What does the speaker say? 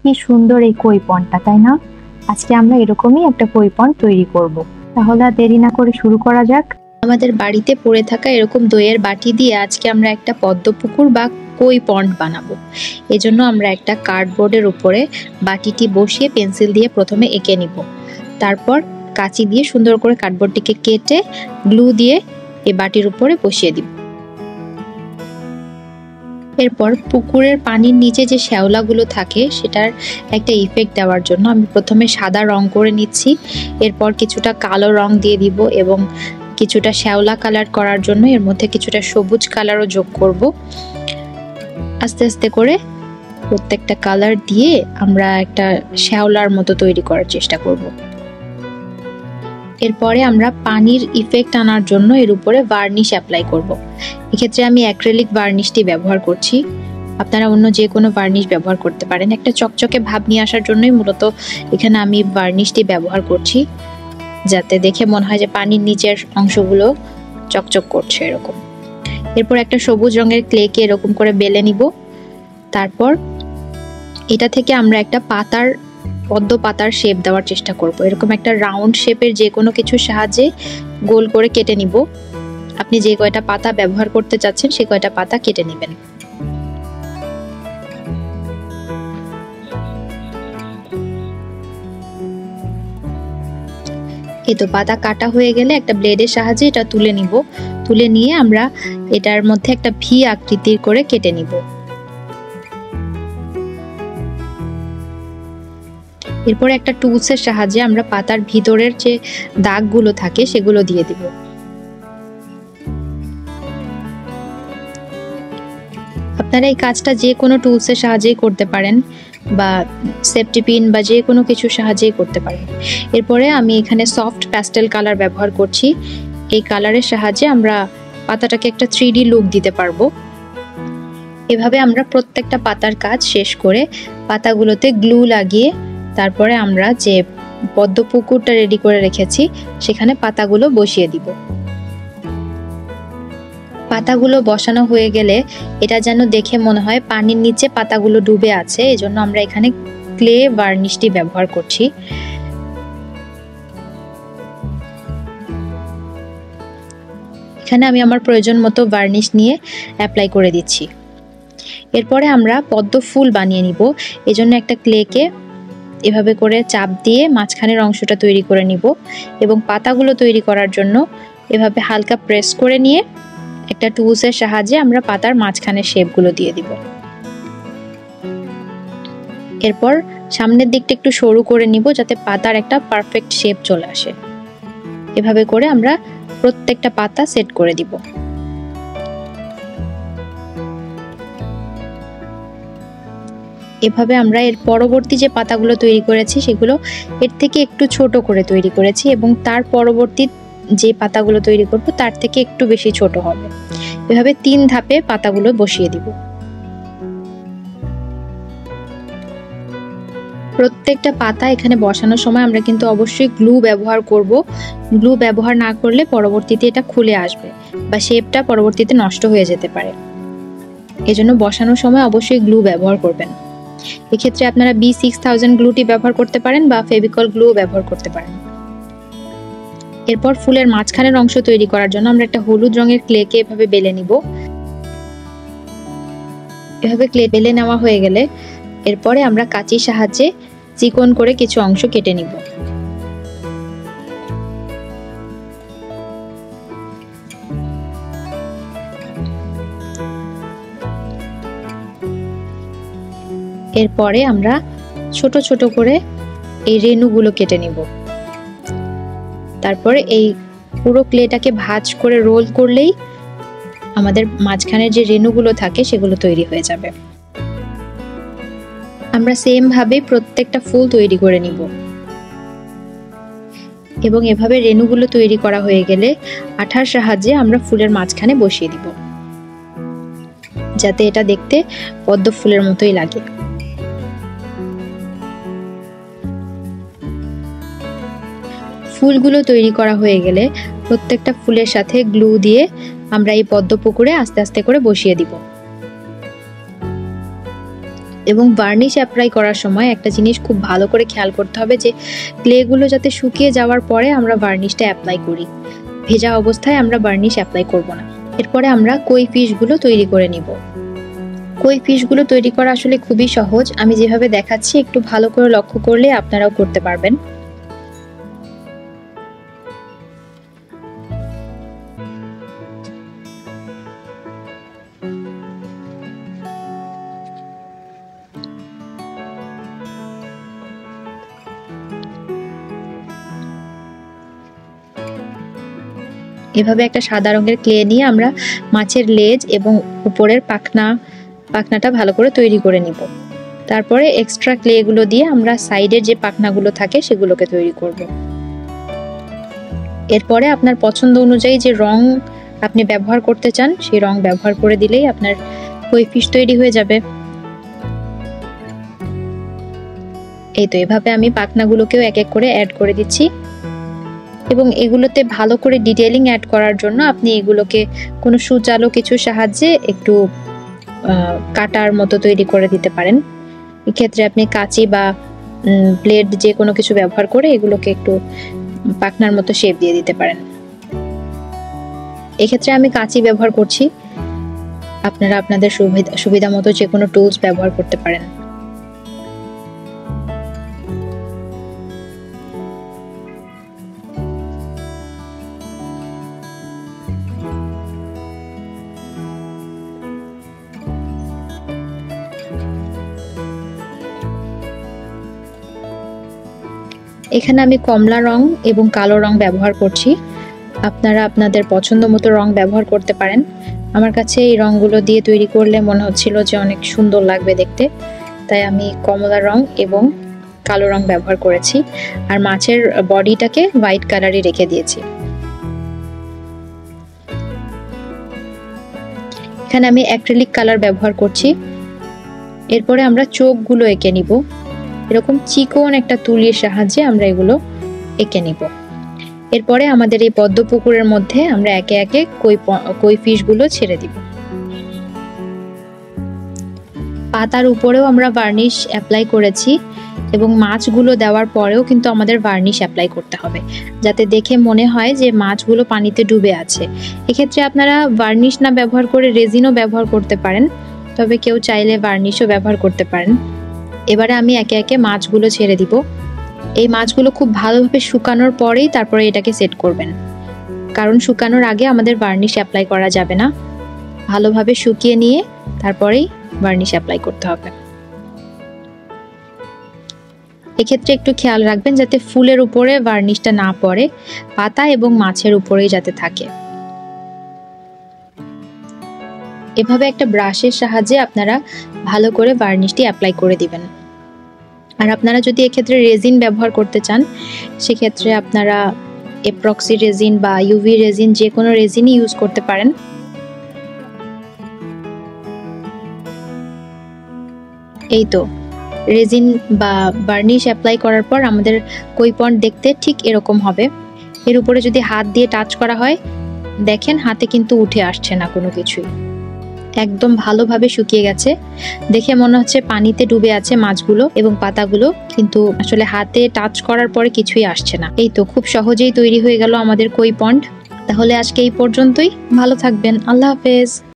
কি সুন্দর এই কই পন্ডটা, তাই না? আজকে আমরা এরকমই একটা কই পন্ড তৈরি করব। তাহলে আর দেরি না করে শুরু করা যাক। আমাদের বাড়িতে পড়ে থাকা এরকম দইয়ের বাটি দিয়ে আজকে আমরা একটা পদ্ম পুকুর বা কই পন্ড বানাবো। এজন্য আমরা একটা কার্ডবোর্ডের উপরে বাটিটি বসিয়ে পেন্সিল দিয়ে প্রথমে এঁকে নিব। তারপর কাঁচি দিয়ে সুন্দর করে কার্ডবোর্ডটিকে কেটে গ্লু দিয়ে এই বাটির উপরে বসিয়ে দিব। এরপর পুকুরের পানির নিচে যে শ্যাওলাগুলো থাকে সেটার একটা ইফেক্ট দেওয়ার জন্য আমি প্রথমে সাদা রং করে নিচ্ছি। এরপর কিছুটা কালো রং দিয়ে দিব এবং কিছুটা শ্যাওলা কালার করার জন্য এর মধ্যে কিছুটা সবুজ কালারও যোগ করব। আস্তে আস্তে করে প্রত্যেকটা কালার দিয়ে আমরা একটা শ্যাওলার মতো তৈরি করার চেষ্টা করব। এরপরে আমরা পানির ইফেক্ট আনার জন্য এর উপরে ভার্নিশ অ্যাপ্লাই করব। এক্ষেত্রে আমি অ্যাক্রিলিক ভার্নিশটি ব্যবহার করছি। আপনারা অন্য যে কোনো ভার্নিশ ব্যবহার করতে পারেন। একটা চকচকে ভাব নিয়ে আসার জন্যই মূলত এখানে আমি ভার্নিশটি ব্যবহার করছি, যাতে দেখে মনে হয় যে পানির নিচের অংশগুলো চকচক করছে এরকম। এরপর একটা সবুজ রঙের ক্লেকে এরকম করে বেলে নিব। তারপর এটা থেকে আমরা একটা পদ্ম পাতার শেপ দেওয়ার চেষ্টা করব। এরকম একটা রাউন্ড শেপের যে কোনো কিছুর সাহায্যে গোল করে কেটে নিব। আপনি যে কয়টা পাতা ব্যবহার করতে চাচ্ছেন সে কয়টা পাতা কেটে নেবেন। এই তো পাতা কাটা হয়ে গেলে একটা ব্লেডের সাহায্যে এটা তুলে নিব। তুলে নিয়ে আমরা এটার মধ্যে একটা ভি আকৃতির করে কেটে নিব। এরপর একটা টুলসের সাহায্যে আমরা পাতার ভিতরের যে দাগগুলো থাকে সেগুলো দিয়ে দিব। আপনারা এই কাজটা যে কোনো টুলসের সাহায্যেই করতে পারেন বা সেফটি পিন বা যে কোনো কিছুর সাহায্যেই করতে পারেন। এরপরে আমি এখানে সফট প্যাস্টেল কালার ব্যবহার করছি। এই কালারের সাহায্যে আমরা পাতাটাকে একটা 3D লুক দিতে পারবো। এভাবে আমরা প্রত্যেকটা পাতার কাজ শেষ করে পাতাগুলোতে গ্লু লাগিয়ে তারপরে আমরা যে পদ্ম পুকুরটা রেডি করে রেখেছি সেখানে পাতাগুলো বসিয়ে দিব। পাতাগুলো বসানো হয়ে গেলে এটা যেন দেখে মনে হয় পানির নিচে পাতাগুলো ডুবে আছে, এজন্য আমরা এখানে ক্লে ভার্নিশটি ব্যবহার করছি। এখানে আমি আমার প্রয়োজন মতো ভার্নিশ নিয়ে অ্যাপ্লাই করে দিচ্ছি। এরপরে আমরা পদ্ম ফুল বানিয়ে নিব। এজন্য একটা ক্লেকে এভাবে করে চাপ দিয়ে মাঝখানের অংশটা তৈরি করে নিব এবং পাতাগুলো তৈরি করার জন্য এভাবে হালকা প্রেস করে নিয়ে একটা টুলসের সাহায্যে আমরা পাতার মাঝখানে শেপগুলো দিয়ে দিব। এরপর সামনের দিকটা একটু সরু করে নিব যাতে পাতার একটা পারফেক্ট শেপ চলে আসে। এভাবে করে আমরা প্রত্যেকটা পাতা সেট করে দিব। এভাবে আমরা এর পরবর্তী যে পাতাগুলো তৈরি করেছি সেগুলো এর থেকে একটু ছোট করে তৈরি করেছি এবং তার পরবর্তী যে পাতাগুলো তৈরি করব তার থেকে একটু বেশি ছোট হবে। এভাবে 3 ধাপে পাতাগুলো বসিয়ে দিব। প্রত্যেকটা পাতা এখানে বসানোর সময় আমরা কিন্তু অবশ্যই গ্লু ব্যবহার করব। গ্লু ব্যবহার না করলে পরবর্তীতে এটা খুলে আসবে বা শেপটা পরবর্তীতে নষ্ট হয়ে যেতে পারে। এজন্য বসানোর সময় অবশ্যই গ্লু ব্যবহার করবেন। এক্ষেত্রে আপনারা B6000 গ্লুটি ব্যবহার করতে পারেন বা ফেভিকল গ্লু ব্যবহার করতে পারেন। এরপর ফুলের মাঝখানের অংশ তৈরি করার জন্য আমরা একটা হলুদ রঙের ক্লেকে এভাবে বেলে নিব। এভাবে ক্লে বেলে নেওয়া হয়ে গেলে এরপরে আমরা কাঁচির সাহায্যে চিকন করে কিছু অংশ কেটে নিব। এরপরে আমরা ছোট ছোট করে এই রেণুগুলো কেটে নিব। তারপরে এই পুরো ক্লেটাকে ভাঁজ করে রোল করলেই আমাদের মাঝখানের যে রেণুগুলো থাকে সেগুলো তৈরি হয়ে যাবে। আমরা সেম ভাবে প্রত্যেকটা ফুল তৈরি করে নিব এবং এভাবে রেণুগুলো তৈরি করা হয়ে গেলে আঠার সাহায্যে আমরা ফুলের মাঝখানে বসিয়ে দিব, যাতে এটা দেখতে পদ্ম ফুলের মতোই লাগে। ফুলগুলো তৈরি করা হয়ে গেলে প্রত্যেকটা ফুলের সাথে গ্লু দিয়ে আমরা এই পদ্ম পুকুরে আস্তে আস্তে করে বসিয়ে দিব। এবং ভার্নিশ অ্যাপ্লাই করার সময় একটা জিনিস খুব ভালো করে খেয়াল করতে হবে যে ক্লেগুলো যাতে শুকিয়ে যাওয়ার পরে আমরা ভার্নিশটা অ্যাপ্লাই করি, ভেজা অবস্থায় আমরা ভার্নিশ অ্যাপ্লাই করব না। এরপরে আমরা কই ফিশগুলো তৈরি করে নিব। কই ফিশগুলো তৈরি করা আসলে খুবই সহজ, আমি যেভাবে দেখাচ্ছি একটু ভালো করে লক্ষ্য করলে আপনারাও করতে পারবেন। এভাবে একটা সাদা রঙের ক্লে নিয়ে আমরা মাছের লেজ এবং উপরের পাখনাটা ভালো করে তৈরি করে নিব। তারপরে এক্সট্রা ক্লেগুলো দিয়ে আমরা সাইডের যে পাখনাগুলো থাকে সেগুলোকে তৈরি করব। এরপরে আপনার পছন্দ অনুযায়ী যে রং আপনি ব্যবহার করতে চান সেই রং ব্যবহার করে দিলেই আপনার কই ফিশ তৈরি হয়ে যাবে। এই তো এভাবে আমি পাখনাগুলোকেও এক এক করে অ্যাড করে দিচ্ছি এবং এগুলোতে ভালো করে ডিটেইলিং অ্যাড করার জন্য আপনি এগুলোকে কোনো সূচালো কিছুর সাহায্যে একটু কাটার মতো তৈরি করে দিতে পারেন। এক্ষেত্রে আপনি কাঁচি বা ব্লেড যে কোনো কিছু ব্যবহার করে এগুলোকে একটু পাখনার মতো শেপ দিয়ে দিতে পারেন। এক্ষেত্রে আমি কাঁচি ব্যবহার করছি, আপনারা আপনাদের সুবিধা মতো যে কোনো টুলস ব্যবহার করতে পারেন। এখানে আমি কমলা রং এবং কালো রং ব্যবহার করছি, আপনারা আপনাদের পছন্দ মতো রং ব্যবহার করতে পারেন। আমার কাছে এই রংগুলো দিয়ে তৈরি করলে মনে হচ্ছিল যে অনেক সুন্দর লাগবে দেখতে, তাই আমি কমলা রং এবং কালো রং ব্যবহার করেছি আর মাছের বডিটাকে হোয়াইট কালারই রেখে দিয়েছি। এখানে আমি অ্যাক্রিলিক কালার ব্যবহার করছি। এরপরে আমরা চোখগুলো এঁকে নিব, এরকম চিকন একটা তুলির সাহায্যে আমরা এগুলো এঁকে নিব। এরপরে আমাদের এই পদ্ম পুকুরের মধ্যে আমরা একে একে কই ফিশগুলো ছেড়ে দিব। পাতার উপরেও আমরা ভার্নিশ অ্যাপ্লাই করেছি এবং মাছগুলো দেওয়ার পরেও কিন্তু আমাদের ভার্নিশ অ্যাপ্লাই করতে হবে, যাতে দেখে মনে হয় যে মাছগুলো পানিতে ডুবে আছে। এক্ষেত্রে আপনারা ভার্নিশ না ব্যবহার করে রেজিনও ব্যবহার করতে পারেন, তবে কেউ চাইলে ভার্নিশও ব্যবহার করতে পারেন। এবারে আমি একে একে মাছগুলো ছেড়ে দিব। এই মাছগুলো খুব ভালোভাবে শুকানোর পরেই তারপরে এটাকে সেট করবেন, কারণ শুকানোর আগে আমাদের ভার্নিশ অ্যাপ্লাই করা যাবে না। ভালোভাবে শুকিয়ে নিয়ে তারপরেই ভার্নিশ অ্যাপ্লাই করতে হবে। এক্ষেত্রে একটু খেয়াল রাখবেন যাতে ফুলের উপরে ভার্নিশটা না পড়ে, পাতা এবং মাছের উপরেই যাতে থাকে। এভাবে একটা ব্রাশের সাহায্যে আপনারা ভালো করে ভার্নিশটি অ্যাপ্লাই করে দিবেন। আর আপনারা যদি এক্ষেত্রে রেজিন ব্যবহার করতে চান সেক্ষেত্রে আপনারা এপক্সি রেজিন বা ইউভি রেজিন যে কোনো রেজিনই ইউজ করতে পারেন। এই তো রেজিন বা ভার্নিশ অ্যাপ্লাই করার পর আমাদের কই পন্ড দেখতে ঠিক এরকম হবে। এর উপরে যদি হাত দিয়ে টাচ করা হয় দেখেন হাতে কিন্তু উঠে আসছে না কোনো কিছুই, একদম ভালোভাবে শুকিয়ে গেছে। দেখে মনে হচ্ছে পানিতে ডুবে আছে মাছগুলো এবং পাতাগুলো, কিন্তু আসলে হাতে টাচ করার পরে কিছুই আসছে না। এই তো খুব সহজেই তৈরি হয়ে গেল আমাদের কই পন্ড। তাহলে আজকে এই পর্যন্তই, ভালো থাকবেন, আল্লাহ হাফেজ।